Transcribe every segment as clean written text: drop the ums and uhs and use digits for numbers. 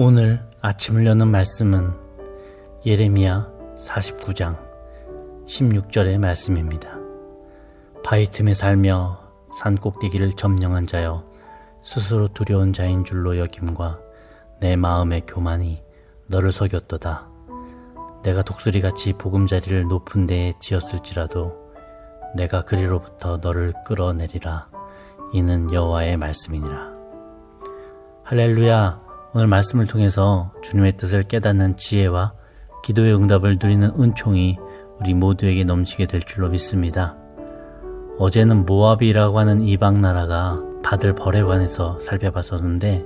오늘 아침을 여는 말씀은 예레미야 49장 16절의 말씀입니다. 바위 틈에 살며 산 꼭대기를 점령한 자여, 스스로 두려운 자인 줄로 여김과 내 마음의 교만이 너를 속였도다. 내가 독수리같이 보금자리를 높은 데에 지었을지라도 내가 그리로부터 너를 끌어내리라. 이는 여호와의 말씀이니라. 할렐루야. 오늘 말씀을 통해서 주님의 뜻을 깨닫는 지혜와 기도의 응답을 누리는 은총이 우리 모두에게 넘치게 될 줄로 믿습니다. 어제는 모압이라고 하는 이방 나라가 받을 벌에 관해서 살펴봤었는데,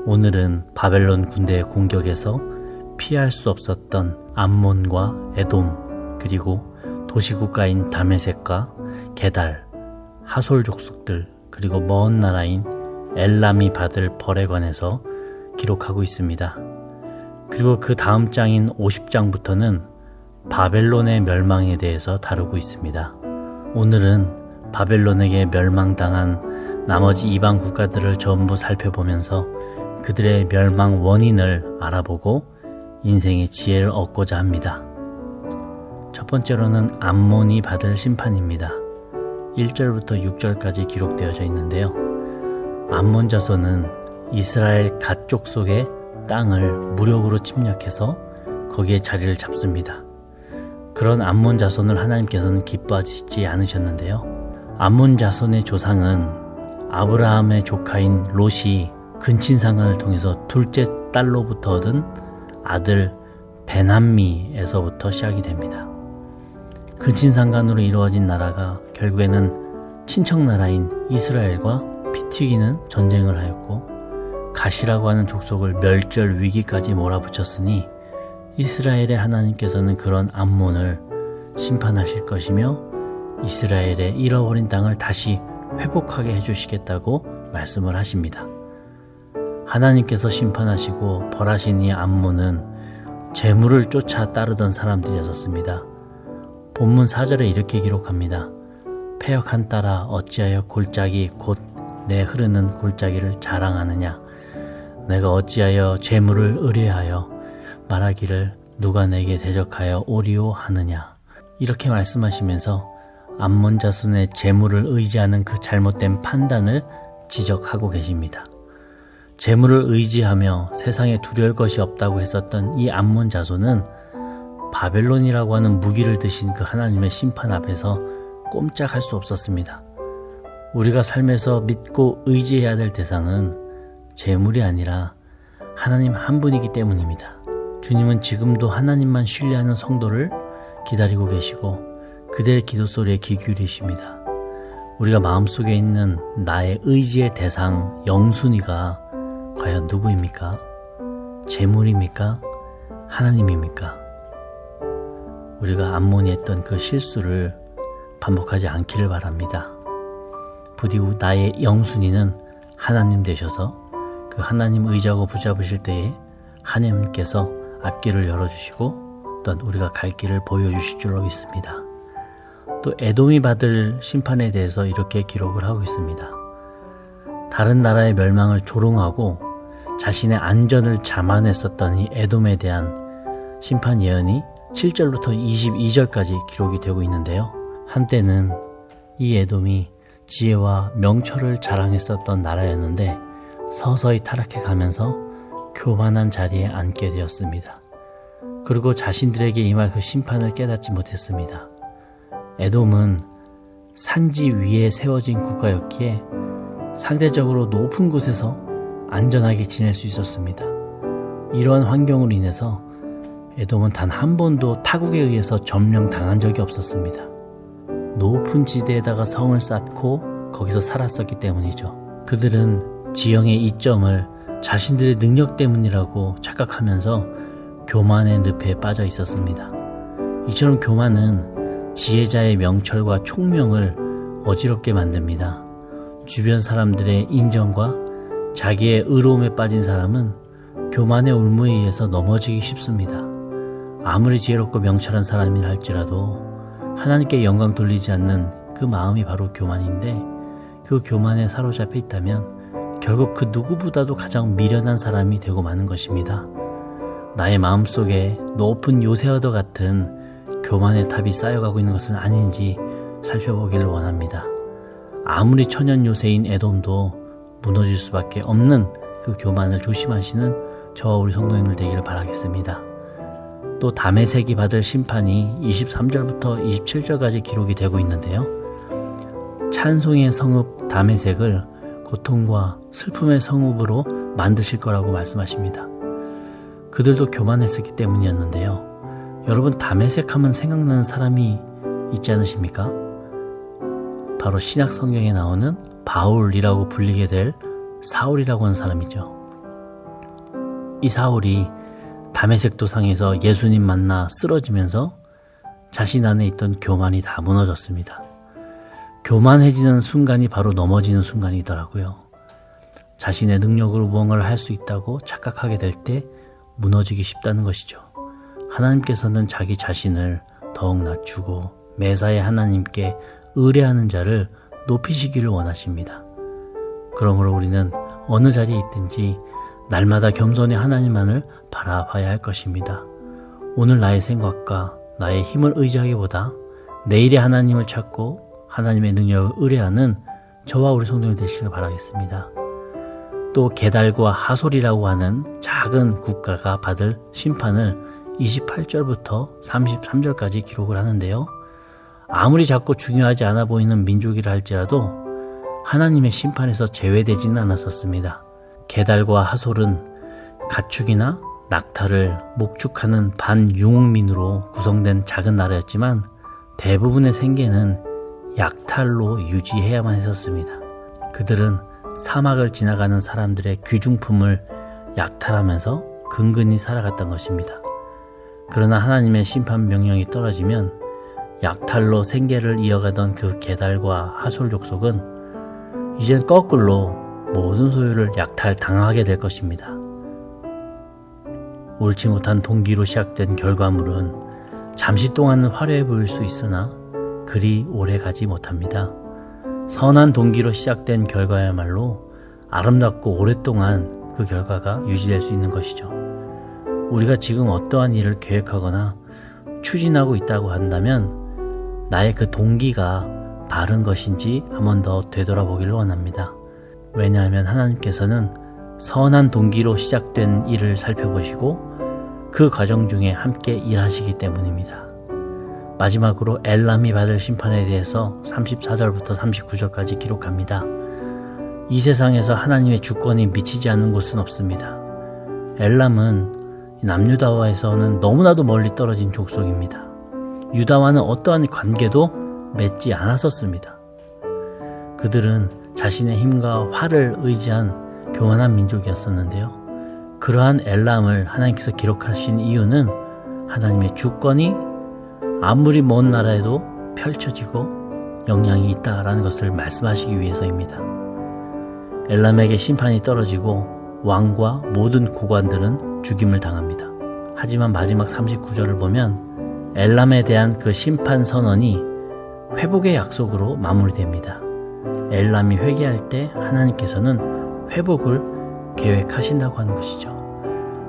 오늘은 바벨론 군대의 공격에서 피할 수 없었던 암몬과 에돔, 그리고 도시국가인 다메섹과 게달, 하솔 족속들, 그리고 먼 나라인 엘람이 받을 벌에 관해서 기록하고 있습니다. 그리고 그 다음 장인 50장부터는 바벨론의 멸망에 대해서 다루고 있습니다. 오늘은 바벨론에게 멸망당한 나머지 이방 국가들을 전부 살펴보면서 그들의 멸망 원인을 알아보고 인생의 지혜를 얻고자 합니다. 첫 번째로는 암몬이 받을 심판입니다. 1절부터 6절까지 기록되어져 있는데요. 암몬 자손은 이스라엘 갓 족속의 땅을 무력으로 침략해서 거기에 자리를 잡습니다. 그런 암몬 자손을 하나님께서는 기뻐하시지 않으셨는데요. 암몬 자손의 조상은 아브라함의 조카인 롯이 근친상간을 통해서 둘째 딸로부터 얻은 아들 베남미에서부터 시작이 됩니다. 근친상간으로 이루어진 나라가 결국에는 친척나라인 이스라엘과 피 튀기는 전쟁을 하였고, 갓이라고 하는 족속을 멸절 위기까지 몰아붙였으니 이스라엘의 하나님께서는 그런 암몬을 심판하실 것이며 이스라엘의 잃어버린 땅을 다시 회복하게 해주시겠다고 말씀을 하십니다. 하나님께서 심판하시고 벌하신 이 암몬은 재물을 쫓아 따르던 사람들이었습니다. 본문 4절에 이렇게 기록합니다. 패역한 딸아, 어찌하여 골짜기 곧 내 흐르는 골짜기를 자랑하느냐. 내가 어찌하여 재물을 의뢰하여 말하기를 누가 내게 대적하여 오리오 하느냐. 이렇게 말씀하시면서 암몬 자손의 재물을 의지하는 그 잘못된 판단을 지적하고 계십니다. 재물을 의지하며 세상에 두려울 것이 없다고 했었던 이 암몬 자손은 바벨론이라고 하는 무기를 드신 그 하나님의 심판 앞에서 꼼짝할 수 없었습니다. 우리가 삶에서 믿고 의지해야 될 대상은 재물이 아니라 하나님 한 분이기 때문입니다. 주님은 지금도 하나님만 신뢰하는 성도를 기다리고 계시고 그들의 기도 소리에 귀 기울이십니다. 우리가 마음속에 있는 나의 의지의 대상 영순위가 과연 누구입니까? 재물입니까? 하나님입니까? 우리가 암몬이 했던 그 실수를 반복하지 않기를 바랍니다. 부디 나의 영순위는 하나님 되셔서 그 하나님 의지하고 붙잡으실 때에 하나님께서 앞길을 열어주시고 또한 우리가 갈 길을 보여주실 줄로 믿습니다. 또 에돔이 받을 심판에 대해서 이렇게 기록을 하고 있습니다. 다른 나라의 멸망을 조롱하고 자신의 안전을 자만했었던 이 에돔에 대한 심판 예언이 7절부터 22절까지 기록이 되고 있는데요. 한때는 이 에돔이 지혜와 명철을 자랑했었던 나라였는데 서서히 타락해 가면서 교만한 자리에 앉게 되었습니다. 그리고 자신들에게 임할 그 심판을 깨닫지 못했습니다. 에돔은 산지 위에 세워진 국가였기에 상대적으로 높은 곳에서 안전하게 지낼 수 있었습니다. 이러한 환경으로 인해서 에돔은 단 한 번도 타국에 의해서 점령당한 적이 없었습니다. 높은 지대에다가 성을 쌓고 거기서 살았었기 때문이죠. 그들은 지형의 이점을 자신들의 능력 때문이라고 착각하면서 교만의 늪에 빠져 있었습니다. 이처럼 교만은 지혜자의 명철과 총명을 어지럽게 만듭니다. 주변 사람들의 인정과 자기의 의로움에 빠진 사람은 교만의 올무에 의해서 넘어지기 쉽습니다. 아무리 지혜롭고 명철한 사람이라 할지라도 하나님께 영광 돌리지 않는 그 마음이 바로 교만인데, 그 교만에 사로잡혀 있다면 결국 그 누구보다도 가장 미련한 사람이 되고 마는 것입니다. 나의 마음속에 높은 요새와도 같은 교만의 탑이 쌓여가고 있는 것은 아닌지 살펴보기를 원합니다. 아무리 천연 요새인 에돔도 무너질 수밖에 없는 그 교만을 조심하시는 저와 우리 성도님들 되기를 바라겠습니다. 또 다메섹이 받을 심판이 23절부터 27절까지 기록이 되고 있는데요. 찬송의 성읍 다메섹을 고통과 슬픔의 성읍으로 만드실 거라고 말씀하십니다. 그들도 교만했었기 때문이었는데요. 여러분, 다메섹 하면 생각나는 사람이 있지 않으십니까? 바로 신약 성경에 나오는 바울이라고 불리게 될 사울이라고 하는 사람이죠. 이 사울이 다메섹 도상에서 예수님 만나 쓰러지면서 자신 안에 있던 교만이 다 무너졌습니다. 교만해지는 순간이 바로 넘어지는 순간이더라고요. 자신의 능력으로 무언가를 할 수 있다고 착각하게 될 때 무너지기 쉽다는 것이죠. 하나님께서는 자기 자신을 더욱 낮추고 매사에 하나님께 의뢰하는 자를 높이시기를 원하십니다. 그러므로 우리는 어느 자리에 있든지 날마다 겸손히 하나님만을 바라봐야 할 것입니다. 오늘 나의 생각과 나의 힘을 의지하기보다 내일의 하나님을 찾고 하나님의 능력을 의뢰하는 저와 우리 성도님 되시길 바라겠습니다. 또 게달과 하솔이라고 하는 작은 국가가 받을 심판을 28절부터 33절까지 기록을 하는데요. 아무리 작고 중요하지 않아 보이는 민족이라 할지라도 하나님의 심판에서 제외되지는 않았었습니다. 게달과 하솔은 가축이나 낙타를 목축하는 반유목민으로 구성된 작은 나라였지만 대부분의 생계는 약탈로 유지해야만 했었습니다. 그들은 사막을 지나가는 사람들의 귀중품을 약탈하면서 근근히 살아갔던 것입니다. 그러나 하나님의 심판 명령이 떨어지면 약탈로 생계를 이어가던 그 게달과 하솔 족속은 이젠 거꾸로 모든 소유를 약탈당하게 될 것입니다. 옳지 못한 동기로 시작된 결과물은 잠시 동안은 화려해 보일 수 있으나 그리 오래 가지 못합니다. 선한 동기로 시작된 결과야말로 아름답고 오랫동안 그 결과가 유지될 수 있는 것이죠. 우리가 지금 어떠한 일을 계획하거나 추진하고 있다고 한다면 나의 그 동기가 바른 것인지 한 번 더 되돌아보기를 원합니다. 왜냐하면 하나님께서는 선한 동기로 시작된 일을 살펴보시고 그 과정 중에 함께 일하시기 때문입니다. 마지막으로 엘람이 받을 심판에 대해서 34절부터 39절까지 기록합니다. 이 세상에서 하나님의 주권이 미치지 않는 곳은 없습니다. 엘람은 남유다와에서는 너무나도 멀리 떨어진 족속입니다. 유다와는 어떠한 관계도 맺지 않았었습니다. 그들은 자신의 힘과 활을 의지한 교만한 민족이었었는데요. 그러한 엘람을 하나님께서 기록하신 이유는 하나님의 주권이 아무리 먼 나라에도 펼쳐지고 영향이 있다라는 것을 말씀하시기 위해서입니다. 엘람에게 심판이 떨어지고 왕과 모든 고관들은 죽임을 당합니다. 하지만 마지막 39절을 보면 엘람에 대한 그 심판 선언이 회복의 약속으로 마무리됩니다. 엘람이 회개할 때 하나님께서는 회복을 계획하신다고 하는 것이죠.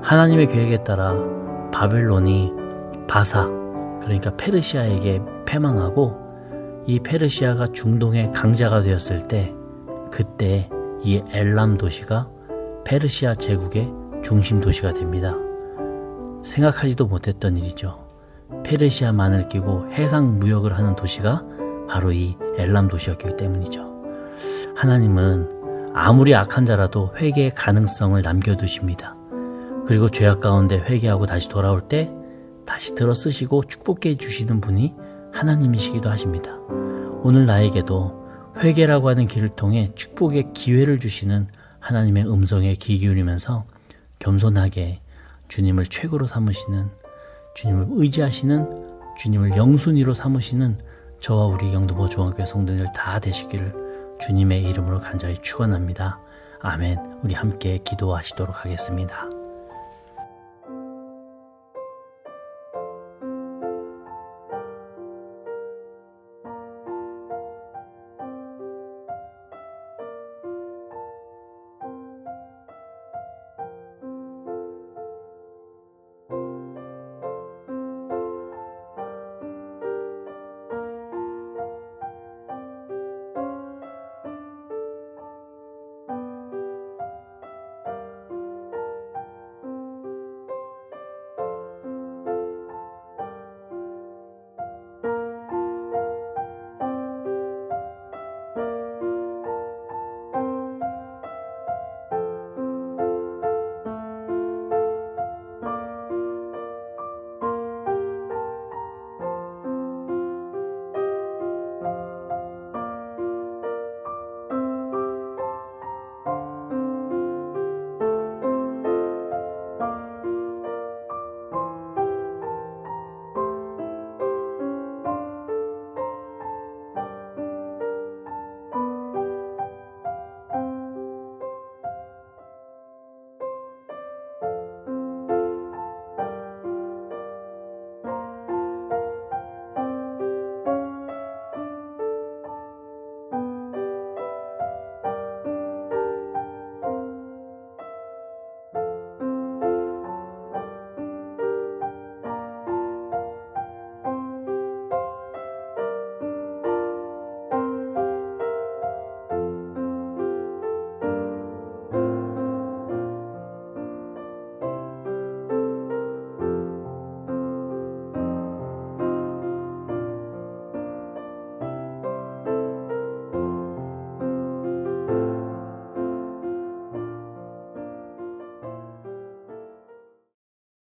하나님의 계획에 따라 바벨론이 바사, 그러니까 페르시아에게 패망하고 이 페르시아가 중동의 강자가 되었을 때 그때 이 엘람 도시가 페르시아 제국의 중심 도시가 됩니다. 생각하지도 못했던 일이죠. 페르시아만을 끼고 해상 무역을 하는 도시가 바로 이 엘람 도시였기 때문이죠. 하나님은 아무리 악한 자라도 회개의 가능성을 남겨두십니다. 그리고 죄악 가운데 회개하고 다시 돌아올 때 다시 들어 쓰시고 축복해 주시는 분이 하나님이시기도 하십니다. 오늘 나에게도 회개라고 하는 길을 통해 축복의 기회를 주시는 하나님의 음성에 귀 기울이면서 겸손하게 주님을 최고로 삼으시는, 주님을 의지하시는, 주님을 영순위로 삼으시는 저와 우리 영등포 중앙교회 성도들 다 되시기를 주님의 이름으로 간절히 축원합니다. 아멘. 우리 함께 기도하시도록 하겠습니다.